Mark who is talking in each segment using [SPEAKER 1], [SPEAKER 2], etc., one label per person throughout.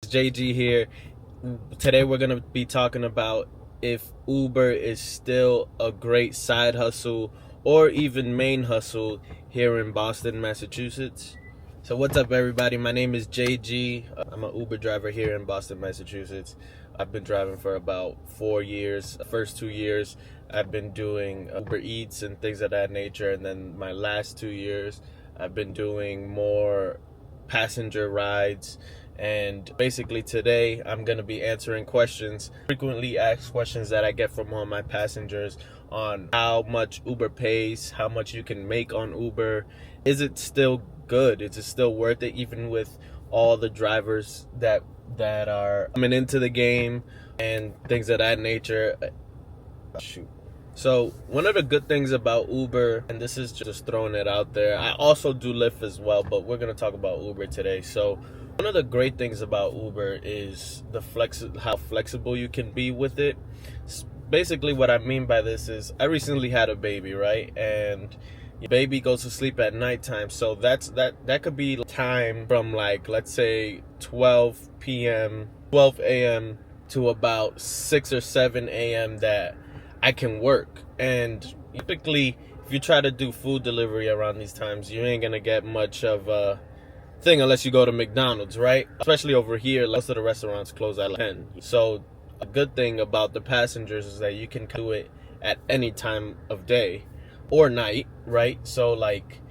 [SPEAKER 1] JG here. Today we're going to be talking about if Uber is still a great side hustle or even main hustle here in Boston, Massachusetts. So what's up, everybody? My name is JG. I'm an Uber driver here in Boston, Massachusetts. I've been driving for about 4 years. The first 2 years I've been doing Uber Eats and things of that nature, and then my last 2 years I've been doing more passenger rides. And basically today I'm going to be answering frequently asked questions that I get from all my passengers on how much Uber pays, how much you can make on Uber. Is it still good? Is it still worth it, even with all the drivers that are coming into the game and things of that nature? So one of the good things about Uber, and this is just throwing it out there, I also do Lyft as well, but we're going to talk about Uber today. So one of the great things about Uber is how flexible you can be with it. Basically what I mean by this is I recently had a baby, right? And your baby goes to sleep at nighttime, so that could be time from, like, let's say 12 a.m. to about 6 or 7 a.m. that I can work. And typically if you try to do food delivery around these times, you ain't gonna get much of a thing unless you go to McDonald's, right? Especially over here, most of the restaurants close at 10. So a good thing about the passengers is that you can do it at any time of day or night, right? So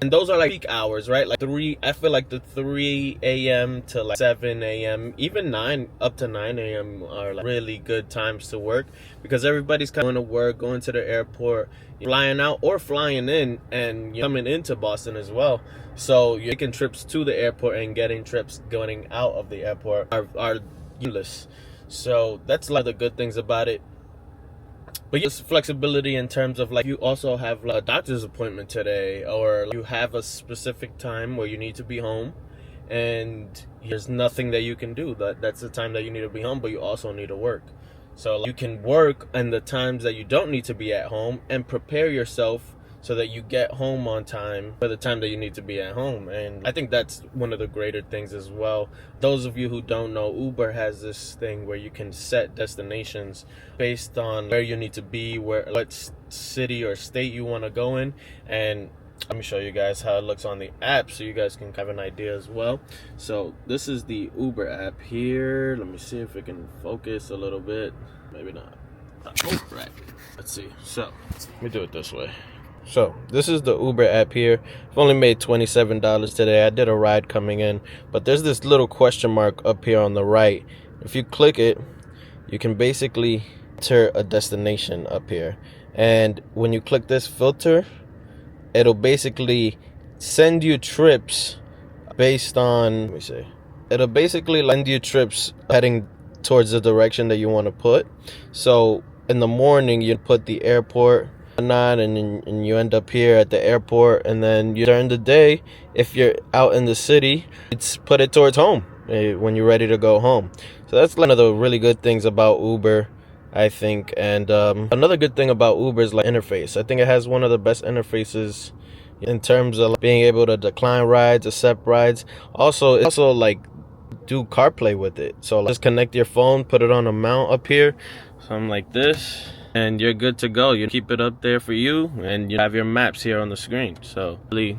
[SPEAKER 1] and those are peak hours, right? I feel like the 3 a.m. to 7 a.m., even 9 up to 9 a.m. are really good times to work, because everybody's going to work, going to the airport, flying out or flying in, and coming into Boston as well. So you're making trips to the airport and getting trips going out of the airport are useless. So that's the good things about it. But yes, flexibility in terms of you also have a doctor's appointment today, or you have a specific time where you need to be home and there's nothing that you can do. That's the time that you need to be home, but you also need to work. So you can work in the times that you don't need to be at home and prepare yourself so that you get home on time for the time that you need to be at home. And I think that's one of the greater things as well. Those of you who don't know, Uber has this thing where you can set destinations based on where you need to be, what city or state you want to go in. And let me show you guys how it looks on the app so you guys can have an idea as well. So this is the Uber app here. Let me see if it can focus a little bit. Maybe not. Oh, right. Let's see. So let me do it this way. So this is the Uber app here. I've only made $27 today. I did a ride coming in, but there's this little question mark up here on the right. If you click it, you can basically enter a destination up here. And when you click this filter, it'll basically send you trips based on, it'll basically lend you trips heading towards the direction that you want to put. So in the morning, you put the airport, and you end up here at the airport, and then during the day, if you're out in the city, it's put it towards home when you're ready to go home. So that's one of the really good things about Uber, I think. And another good thing about Uber is interface. I think it has one of the best interfaces in terms of being able to decline rides, accept rides. Also do CarPlay with it. So just connect your phone, put it on a mount up here, something like this, and you're good to go. You keep it up there for you, and you have your maps here on the screen. So really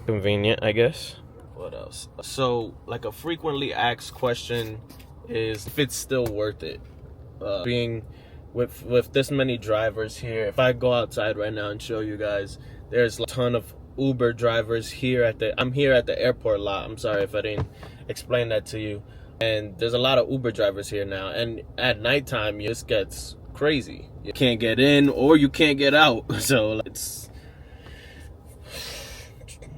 [SPEAKER 1] convenient, I guess. What else? So a frequently asked question is if it's still worth it. Being with this many drivers here, if I go outside right now and show you guys, there's a ton of Uber drivers here I'm here at the airport lot. I'm sorry if I didn't explain that to you. And there's a lot of Uber drivers here now, and at nighttime it just gets crazy. You can't get in or you can't get out. So it's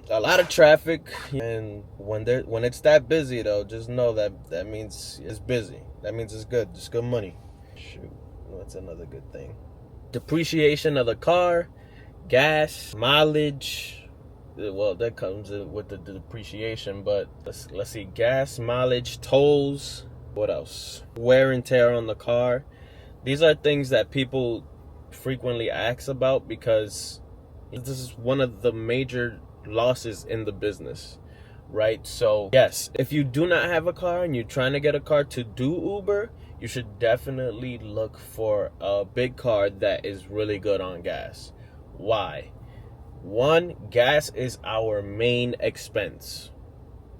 [SPEAKER 1] a lot of traffic, and when it's that busy though, just know that means it's busy. That means it's good. It's good money. Shoot, what's another good thing? Depreciation of the car, gas, mileage. Well, that comes with the depreciation, but let's see, gas, mileage, tolls. What else? Wear and tear on the car. These are things that people frequently ask about, because this is one of the major losses in the business. right? So yes, if you do not have a car and you're trying to get a car to do Uber, you should definitely look for a big car that is really good on gas. Why? One, gas is our main expense.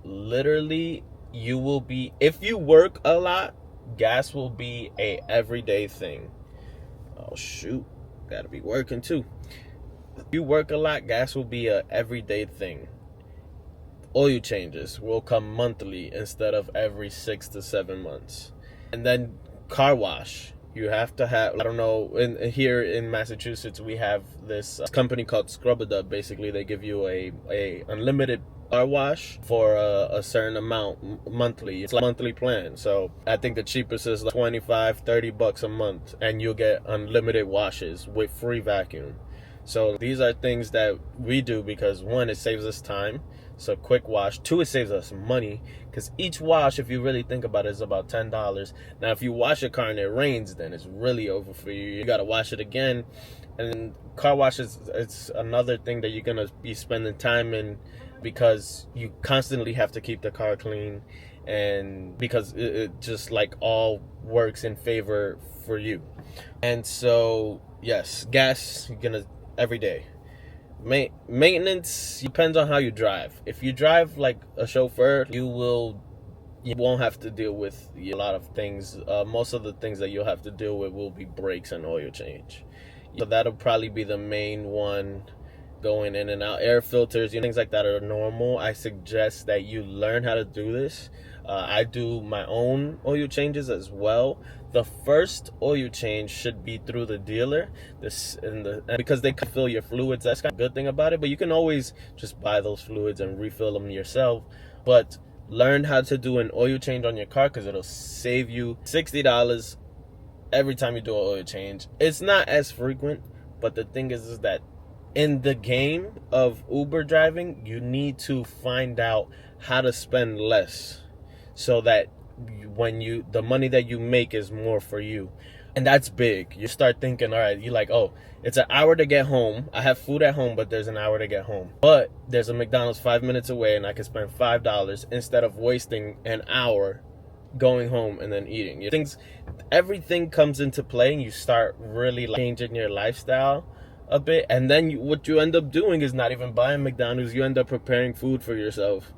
[SPEAKER 1] Literally, you will be, if you work a lot, gas will be a everyday thing. Oh shoot, gotta be working too. If you work a lot, gas will be a everyday thing. Oil changes will come monthly instead of every 6 to 7 months. And then car wash. You have to have, I don't know, here in Massachusetts, we have this company called Scrub-A-Dub. Basically, they give you a unlimited car wash for a certain amount monthly. It's like a monthly plan. So I think the cheapest is like 25, 30 bucks a month, and you'll get unlimited washes with free vacuum. So these are things that we do because, one, it saves us time. So quick wash. Two, it saves us money because each wash, if you really think about it, is about $10. Now, if you wash your car and it rains, then it's really over for you. You got to wash it again. And car wash it's another thing that you're going to be spending time in because you constantly have to keep the car clean, and because it just like all works in favor for you. And so, yes, gas, you're going to every day. Maintenance depends on how you drive. If you drive like a chauffeur, you won't have to deal with a lot of things. Most of the things that you'll have to deal with will be brakes and oil change. So that'll probably be the main one. Going in and out, air filters, things like that are normal. I suggest that you learn how to do this. I do my own oil changes as well. The first oil change should be through the dealer, because they can fill your fluids. That's kind of a good thing about it, but you can always just buy those fluids and refill them yourself. But learn how to do an oil change on your car because it'll save you $60 every time you do an oil change. It's not as frequent, but the thing is that in the game of Uber driving, you need to find out how to spend less so that the money that you make is more for you. And that's big. You start thinking, all right, you're like, oh, it's an hour to get home. I have food at home, but there's an hour to get home. But there's a McDonald's 5 minutes away and I can spend $5 instead of wasting an hour going home and then eating. Everything comes into play and you start really changing your lifestyle a bit, and then what you end up doing is not even buying McDonald's. You end up preparing food for yourself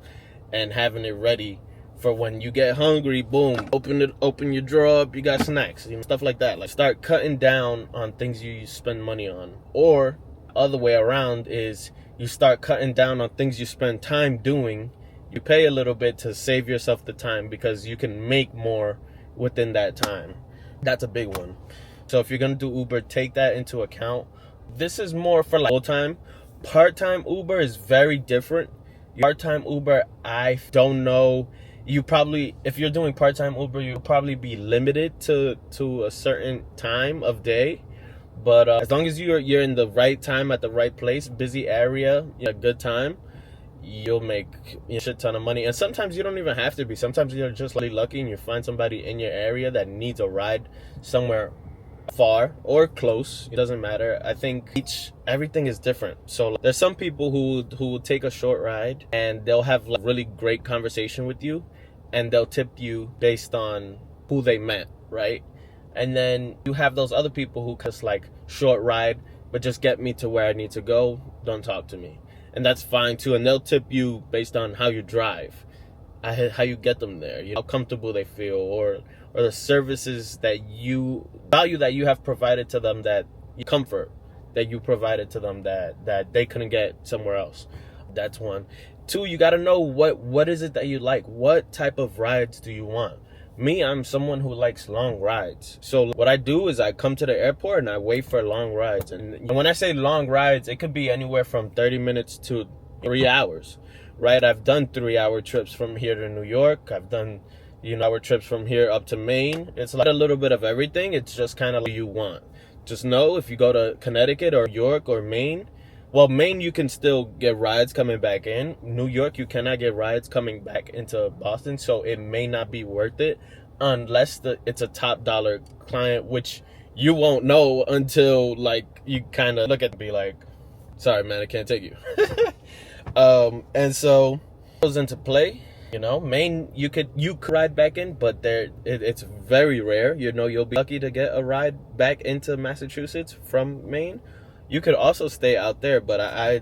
[SPEAKER 1] and having it ready for when you get hungry. Boom, open your drawer up, you got snacks, stuff like that. Like, start cutting down on things you spend money on. Or other way around is you start cutting down on things you spend time doing. You pay a little bit to save yourself the time because you can make more within that time. That's a big one. So if you're gonna do Uber, take that into account. This is more for like full-time. Part-time Uber is very different. Part-time Uber, I don't know. If you're doing part-time Uber, you'll probably be limited to a certain time of day. But as long as you're in the right time at the right place, busy area, a good time, you'll make a shit ton of money. And sometimes you don't even have to be. Sometimes you're just really lucky and you find somebody in your area that needs a ride somewhere far or close. It doesn't matter. I think everything is different. So there's some people who will take a short ride and they'll have like really great conversation with you and they'll tip you based on who they met, right? And then you have those other people who just like, short ride, but just get me to where I need to go, don't talk to me. And that's fine too. And they'll tip you based on how you drive, how you get them there, how comfortable they feel, or the services that you have provided to them, comfort that you provided to them that they couldn't get somewhere else. That's one. Two, you got to know what is it that you like. What type of rides do you want? Me, I'm someone who likes long rides. So what I do is I come to the airport and I wait for long rides. And when I say long rides, it could be anywhere from 30 minutes to 3 hours, right? I've done 3-hour trips from here to New York. I've done hour trips from here up to Maine. It's like a little bit of everything. It's just kind of what you want. Just know if you go to Connecticut or York or Maine, well, Maine, you can still get rides coming back in. New York, you cannot get rides coming back into Boston, so it may not be worth it unless it's a top dollar client, which you won't know until like you kind of look at it and be like, sorry, man, I can't take you. And so goes into play. Maine, you could ride back in, but it's very rare. You'll be lucky to get a ride back into Massachusetts from Maine. You could also stay out there, but I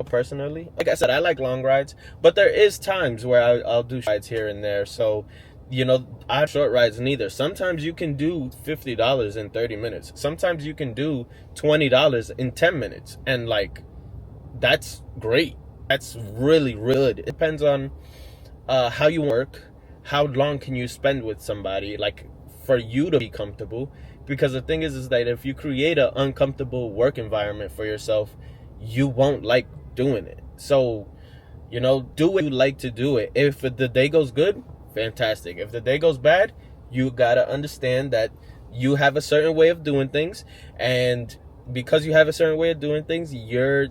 [SPEAKER 1] personally, like I said, I like long rides, but there is times where I'll do rides here and there. So, I have short rides neither. Sometimes you can do $50 in 30 minutes. Sometimes you can do $20 in 10 minutes, and like, that's great. That's really, really good. It depends on how you work, how long can you spend with somebody, like, for you to be comfortable. Because the thing is that if you create an uncomfortable work environment for yourself, you won't like doing it. So, do what you like to do it. If the day goes good, fantastic. If the day goes bad, you gotta understand that you have a certain way of doing things, and because you have a certain way of doing things, your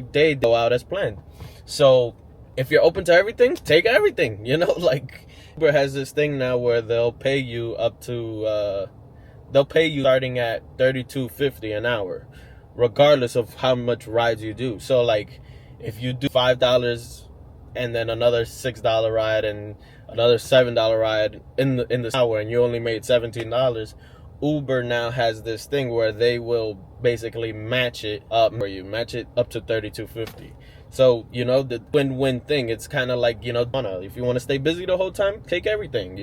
[SPEAKER 1] day go out as planned. So if you're open to everything, take everything. Like, Uber has this thing now where they'll pay you starting at $32.50 an hour, regardless of how much rides you do. So like, if you do $5 and then another $6 ride and another $7 ride in the hour, and you only made $17, Uber now has this thing where they will basically match it up for you, match it up to $32.50. So, the win-win thing. It's kind of like, if you want to stay busy the whole time, take everything,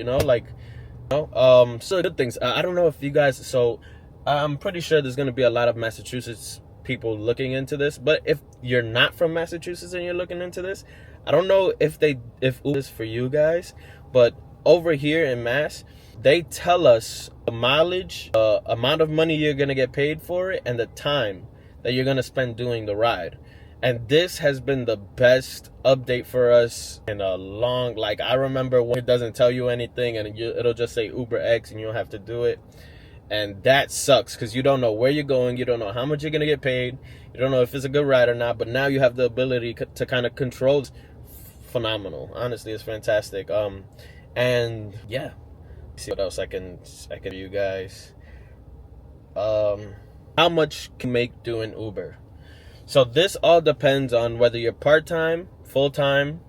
[SPEAKER 1] so good things. I don't know if you guys, so I'm pretty sure there's going to be a lot of Massachusetts people looking into this, but if you're not from Massachusetts and you're looking into this, I don't know if Uber is for you guys, but over here in Mass, they tell us the mileage, amount of money you're going to get paid for it, and the time that you're going to spend doing the ride. And this has been the best update for us in a long, like, I remember when it doesn't tell you anything and it'll just say Uber X and you don't have to do it. And that sucks because you don't know where you're going. You don't know how much you're going to get paid. You don't know if it's a good ride or not. But now you have the ability to kind of control. Phenomenal. Honestly, it's fantastic. And yeah, see what else I can give you guys. How much can you make doing Uber? So this all depends on whether you're part-time, full-time,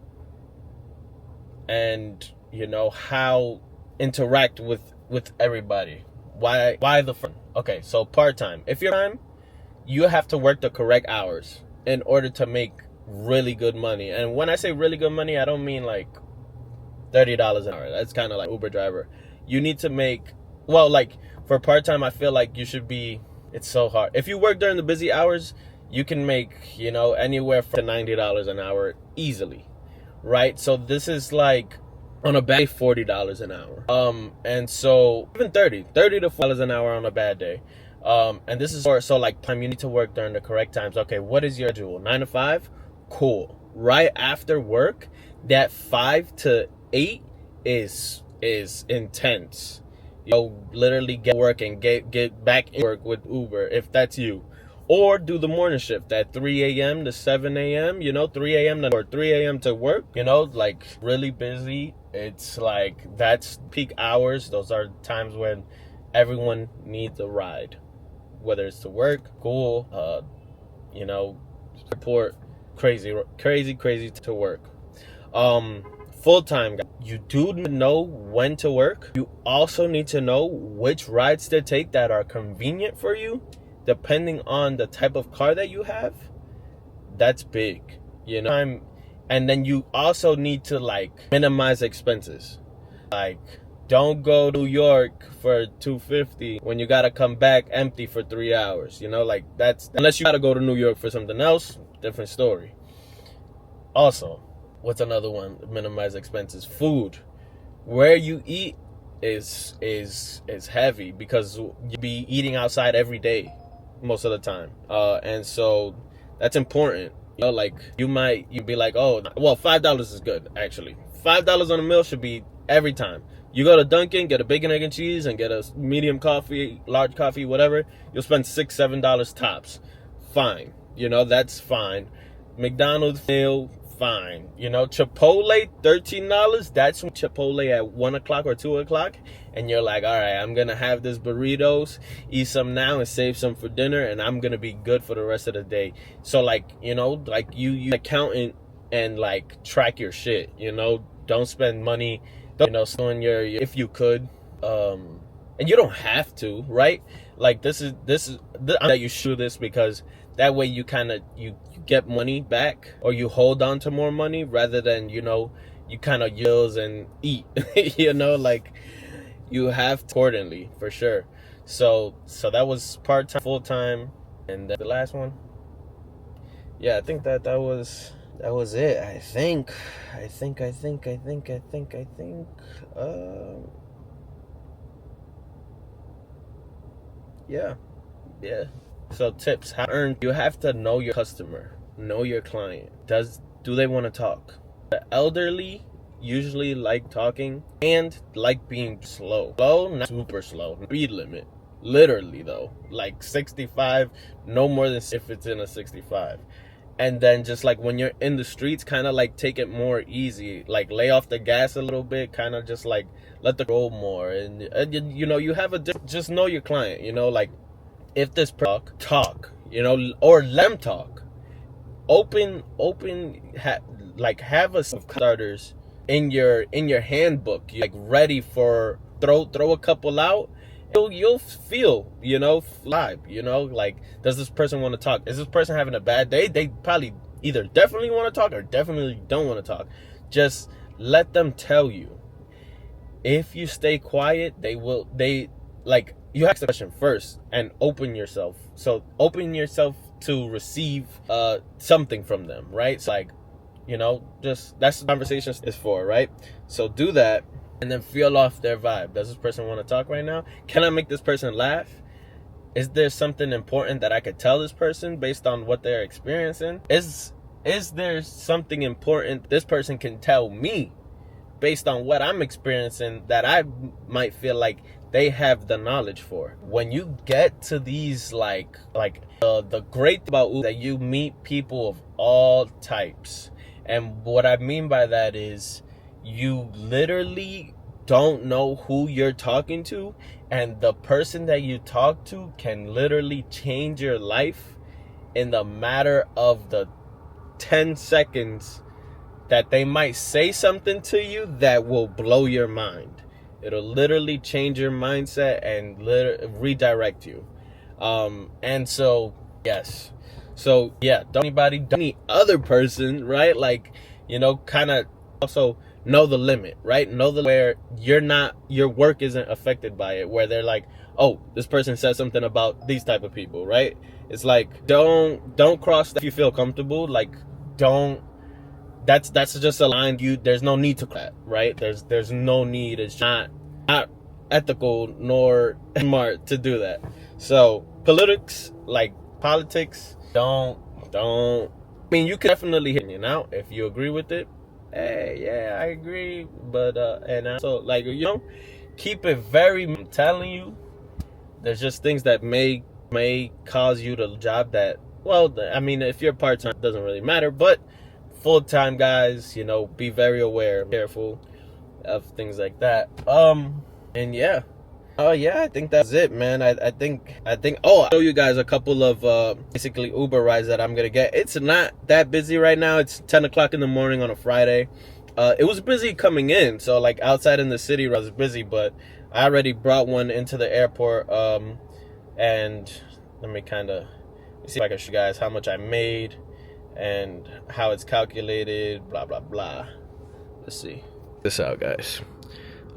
[SPEAKER 1] and how interact with everybody. Why the fun? Okay, so part-time. If you're time, you have to work the correct hours in order to make really good money. And when I say really good money, I don't mean like $30 an hour. That's kind of like Uber driver. You need to make, well, like for part-time, I feel like you should be, it's so hard. If you work during the busy hours, you can make, anywhere from $90 an hour easily, right? So this is like, on a bad day, $40 an hour. And so even $30 to $40 an hour on a bad day. And this is so like time you need to work during the correct times. Okay, what is your schedule? 9 to 5? Cool. Right after work, that 5 to 8 is intense. Literally get work and get back in work with Uber if that's you. Or do the morning shift at 3 a.m. to 7 a.m., 3 a.m. or 3 a.m. to work, like really busy. It's like, that's peak hours. Those are times when everyone needs a ride, whether it's to work, school, report, crazy to work. Full-time, you do know when to work. You also need to know which rides to take that are convenient for you, depending on the type of car that you have. That's big, and then you also need to like minimize expenses. Like, don't go to New York for $250 when you gotta come back empty for 3 hours. Like, that's, unless you gotta go to New York for something else, different story. Also, what's another one? Minimize expenses. Food. Where you eat is heavy because you be eating outside every day most of the time, and so that's important. Like, you'd be like, oh well, $5 is good. Actually, $5 on a meal should be every time. You go to Dunkin', get a bacon, egg, and cheese, and get a medium coffee, large coffee, whatever, you'll spend $6-7 tops. Fine, that's fine. McDonald's meal, fine. Chipotle, $13. That's Chipotle at 1 o'clock or 2 o'clock, and you're like, all right, I'm gonna have this burritos, eat some now and save some for dinner, and I'm gonna be good for the rest of the day. So like, like you accountant and like track your shit. You know, don't spend money. Don't, on your if you could, and you don't have to, right? Like this is that you should do this because that way you kind of you get money back, or you hold on to more money rather than you kind of yells and eat. Like you have to accordingly for sure. So that was part-time, full-time, and the last one. Yeah, I think that was it. I think. Yeah. So tips, how to earn. You have to know your customer, know your client. Do they want to talk? The elderly usually like talking and like being slow, not super slow. Speed limit, literally though, like 65, no more than if it's in a 65. And then just like when you're in the streets, kind of like take it more easy, like lay off the gas a little bit, kind of just like let the roll more, and you have just know your client. Like if this talk, or let them talk. Open, have a starters in your handbook, like ready for throw a couple out. You'll feel, live, like, does this person want to talk? Is this person having a bad day? They probably either definitely want to talk or definitely don't want to talk. Just let them tell you. If you stay quiet, you ask the question first and open yourself. So open yourself to receive something from them, right? So just that's what conversation is for, right? So do that. And then feel off their vibe. Does this person want to talk right now? Can I make this person laugh? Is there something important that I could tell this person based on what they're experiencing? Is there something important this person can tell me based on what I'm experiencing that I might feel like they have the knowledge for? When you get to these the great about Uber that you meet people of all types. And what I mean by that is you literally don't know who you're talking to, and the person that you talk to can literally change your life in the matter of the 10 seconds that they might say something to you that will blow your mind. It'll literally change your mindset and redirect you. And so, yes. So, yeah, don't any other person, right? Kind of also know the limit, right? Know where your work isn't affected by it, where they're like, oh, this person said something about these type of people, right? It's like, don't cross that if you feel comfortable. That's just a line there's no need to that, right? There's no need. It's not ethical nor smart to do that. So politics, don't I mean, you can definitely hear me out if you agree with it. Hey, yeah, I agree, but and so keep it very. I'm telling you, there's just things that may cause you to job that. Well, I mean, if you're part time, it doesn't really matter. But full time guys, be very aware, careful of things like that. And yeah. Oh yeah, I think that's it, man. I think I'll show you guys a couple of basically Uber rides that I'm gonna get. It's not that busy right now. It's 10 o'clock in the morning on a Friday. It was busy coming in, so outside in the city I was busy, but I already brought one into the airport. And let me see if I can show you guys how much I made and how it's calculated, blah blah blah. Let's see this out, guys.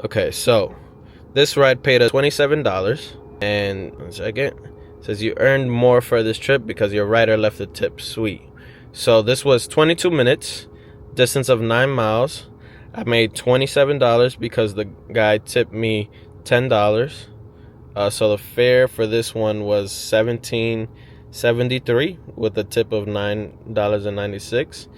[SPEAKER 1] Okay, so this ride paid us $27, and 1 second, it says you earned more for this trip because your rider left a tip. Sweet. So this was 22 minutes, distance of 9 miles. I made $27 because the guy tipped me $10. So the fare for this one was $17.73 with a tip of $9.96.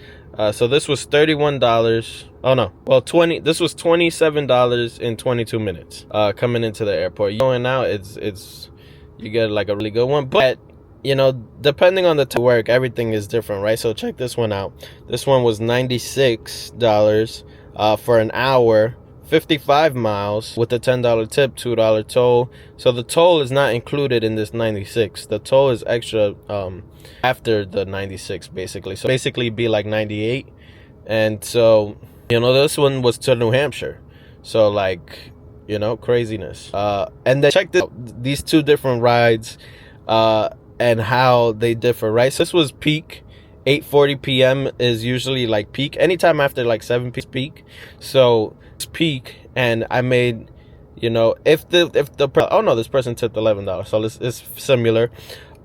[SPEAKER 1] So this was $31. Oh no, well this was $27 in 22 minutes. Coming into the airport, going out, it's you get a really good one. But depending on the work, everything is different, right? So check this one out. This one was $96 for an hour, 55 miles with a $10 tip, $2 toll. So the toll is not included in this 96. The toll is extra after the 96, basically. So basically be like 98. And so, this one was to New Hampshire. So like, craziness. And then check this out, these two different rides, and how they differ, right? So this was peak. 8:40 p.m. is usually like peak. Anytime after like 7 p.m. is peak. So it's peak, and I made, if the oh no, this person tipped $11, so it's similar.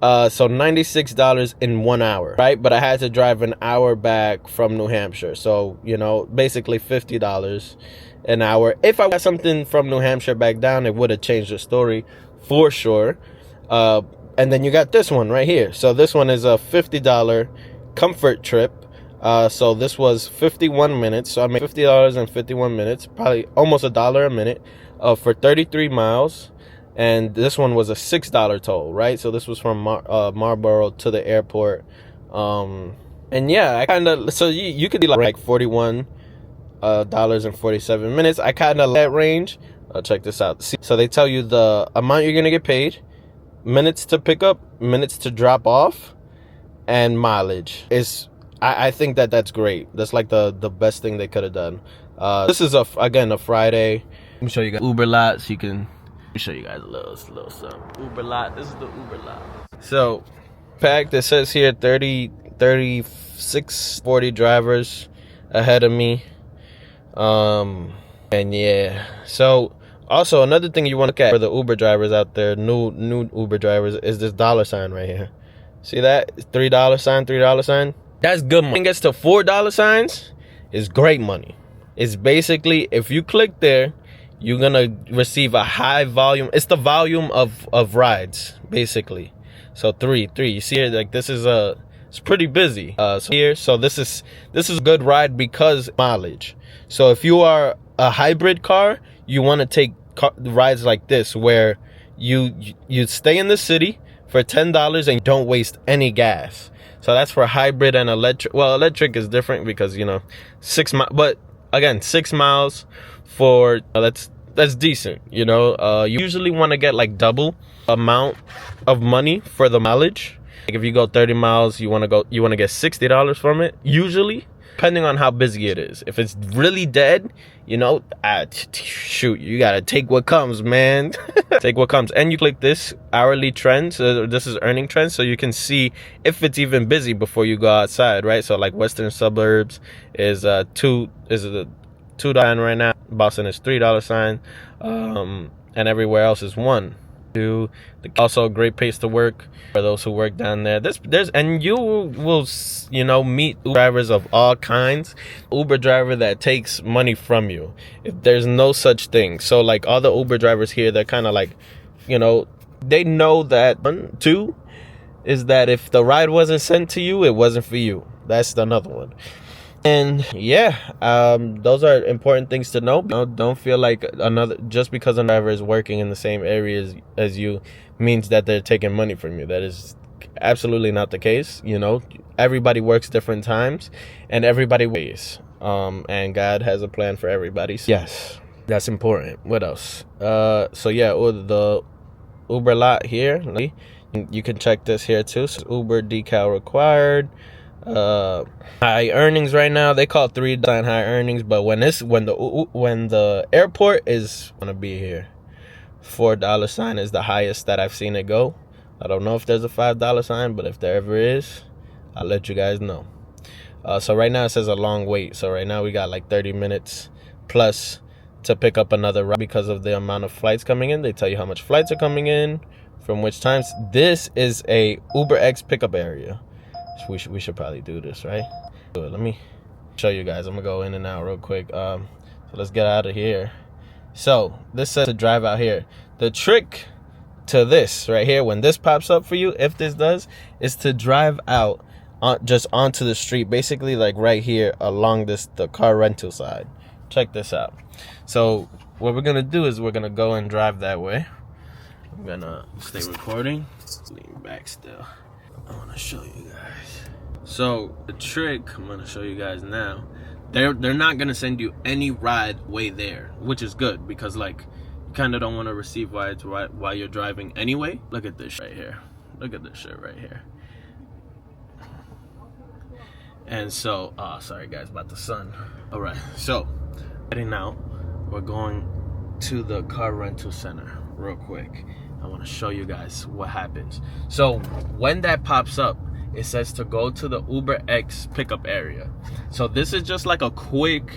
[SPEAKER 1] So $96 in 1 hour, right? But I had to drive an hour back from New Hampshire, so basically $50 an hour. If I got something from New Hampshire back down, it would have changed the story for sure. And then you got this one right here. So this one is a $50 comfort trip. So this was 51 minutes. So I made $50 in 51 minutes, probably almost $1 a minute, for 33 miles. And this one was a $6 toll, right? So this was from Marlboro to the airport. And yeah, I kind of, so you could be like $41 and 47 minutes. I kind of that range. Check this out. So they tell you the amount you're gonna get paid, minutes to pick up, minutes to drop off, and mileage. I think that's great. That's like the best thing they could have done. This is again a Friday. Let me show you guys Uber lot, so you can. Let me show you guys a little something. Uber lot. This is the Uber lot. So packed. It says here 36, 40 drivers ahead of me. And yeah. So also another thing you want to look at for the Uber drivers out there, new Uber drivers, is this $sign right here. See that? $3 sign, $3 sign. That's good money. When it gets to $4 signs, it's great money. It's basically, if you click there, you're gonna receive a high volume. It's the volume of rides, basically. So three. You see here, like this is it's pretty busy. So this is a good ride because mileage. So if you are a hybrid car, you want to take rides like this where you stay in the city for $10 and don't waste any gas. So that's for hybrid and electric. Well, electric is different because 6 miles, but again, 6 miles for that's decent. You usually want to get like double amount of money for the mileage. Like if you go 30 miles, you want to get $60 from it usually, depending on how busy it is. If it's really dead, shoot, you gotta take what comes, man. Take what comes. And you click this hourly trends. This is earning trends, so you can see if it's even busy before you go outside, right? So like Western Suburbs is a $2 sign right now. Boston is $3 sign, and everywhere else is $1. Also a great place to work for those who work down there. And you will meet Uber drivers of all kinds. Uber driver that takes money from you, if there's no such thing. So like all the Uber drivers here, they're kind of like, they know that. One, two, is that if the ride wasn't sent to you, it wasn't for you. That's another one. And yeah, those are important things to know. Don't feel like just because a driver is working in the same area as you means that they're taking money from you. That is absolutely not the case. Everybody works different times, and everybody ways. And God has a plan for everybody. Yes, that's important. What else? So yeah, the Uber lot here. You can check this here too. So Uber decal required. High earnings right now. They call $3 high earnings, but when the airport is gonna be here, $4 sign is the highest that I've seen it go. I don't know if there's a $5 sign, but if there ever is, I'll let you guys know. So right now it says a long wait. So right now we got like 30 minutes plus to pick up another ride because of the amount of flights coming in. They tell you how much flights are coming in, from which times. This is a UberX pickup area. We should probably do this, right? Let me show you guys. I'm gonna go in and out real quick. So let's get out of here. So this says to drive out here. The trick to this right here, when this pops up for you, if this does, is to drive out just onto the street, basically like right here along the car rental side. Check this out. So what we're gonna do is we're gonna go and drive that way. I'm gonna stay recording. Lean back still. I want to show you guys. So the trick I'm going to show you guys now, they're not going to send you any ride way there, which is good because like you kind of don't want to receive rides while you're driving anyway. Look at this right here. Look at this shit right here. And so, sorry guys about the sun. All right, so heading out, we're going to the car rental center real quick. I want to show you guys what happens. So when that pops up, it says to go to the UberX pickup area. So this is just like a quick,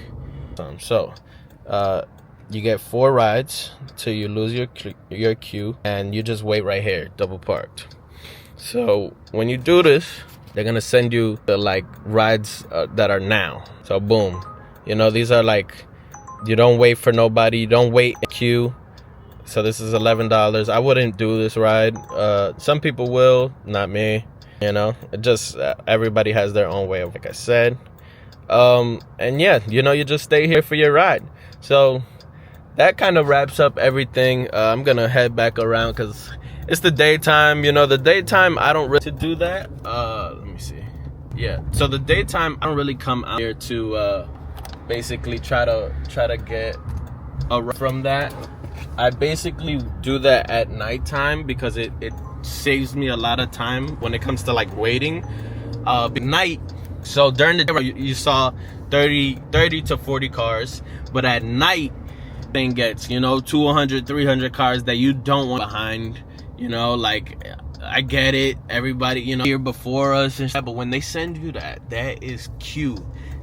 [SPEAKER 1] you get 4 rides till you lose your queue, and you just wait right here, double parked. So when you do this, they're gonna send you the like rides that are now. So boom, you know, these are like, you don't wait for nobody, you don't wait in queue. So this is $11. I wouldn't do this ride. Some people will, not me. You know, it just everybody has their own way of, like I said. And yeah, you know, you just stay here for your ride. So that kind of wraps up everything. I'm gonna head back around because it's the daytime. You know, the daytime I don't really do that. Let me see. Yeah, so the daytime I don't really come out here to basically try to get a ride from that. I basically do that at nighttime because it saves me a lot of time when it comes to like waiting night. So during the day you saw 30 to 40 cars, but at night thing gets, you know, 200 300 cars that you don't want behind. You know, like, I get it, everybody, you know, here before us and stuff, but when they send you that is queue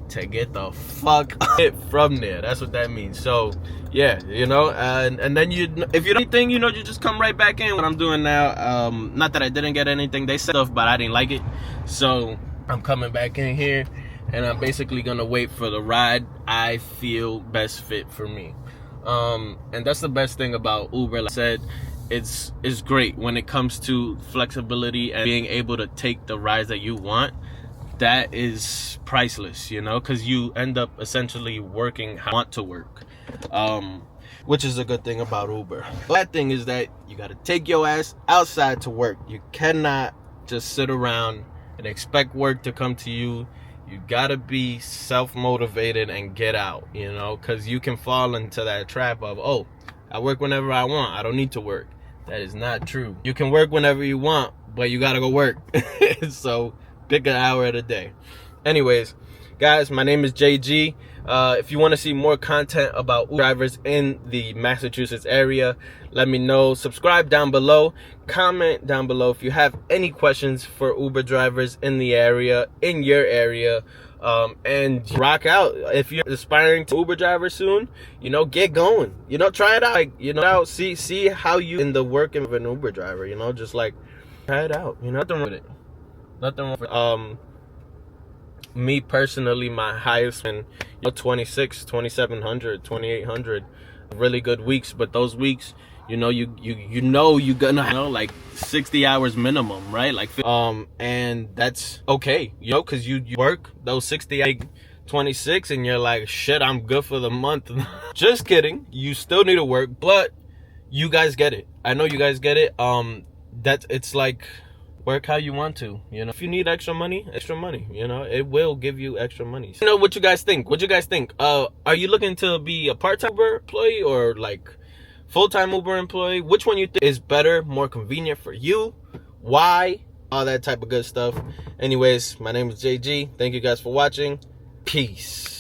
[SPEAKER 1] to get the fuck from there. That's what that means. So yeah, you know, and then you, if you don't anything, you know, you just come right back in. What I'm doing now, not that I didn't get anything, they said stuff, but I didn't like it, so I'm coming back in here and I'm basically gonna wait for the ride I feel best fit for me. And that's the best thing about Uber. Like I said, it's great when it comes to flexibility and being able to take the rides that you want. That is priceless, you know, because you end up essentially working how you want to work, which is a good thing about Uber. The bad thing is that you got to take your ass outside to work. You cannot just sit around and expect work to come to you. You got to be self-motivated and get out, you know, because you can fall into that trap of, oh, I work whenever I want, I don't need to work. That is not true. You can work whenever you want, but you got to go work. So pick an hour at a day. Anyways, guys, my name is JG. If you want to see more content about Uber drivers in the Massachusetts area, let me know. Subscribe down below. Comment down below if you have any questions for Uber drivers in the area, in your area. And rock out. If you're aspiring to Uber driver soon, you know, get going. You know, try it out. Like, you know, see how you in the working of an Uber driver. You know, just like try it out. You know, nothing wrong with it. Nothing wrong with it. Me personally, my highest been, you know, 26, 2700, 2800, really good weeks. But those weeks, you know, you know you're gonna, you know, like 60 hours minimum, right? Like, and that's okay, you know, because you work those 60, like 26, and you're like, shit, I'm good for the month. Just kidding, you still need to work, but you guys get it. I know you guys get it. That it's like, work how you want to, you know. If you need extra money, you know, it will give you extra money. So, you know, what you guys think? Are you looking to be a part-time Uber employee or like full-time Uber employee? Which one you think is better, more convenient for you? Why? All that type of good stuff. Anyways, my name is JG. Thank you guys for watching. Peace.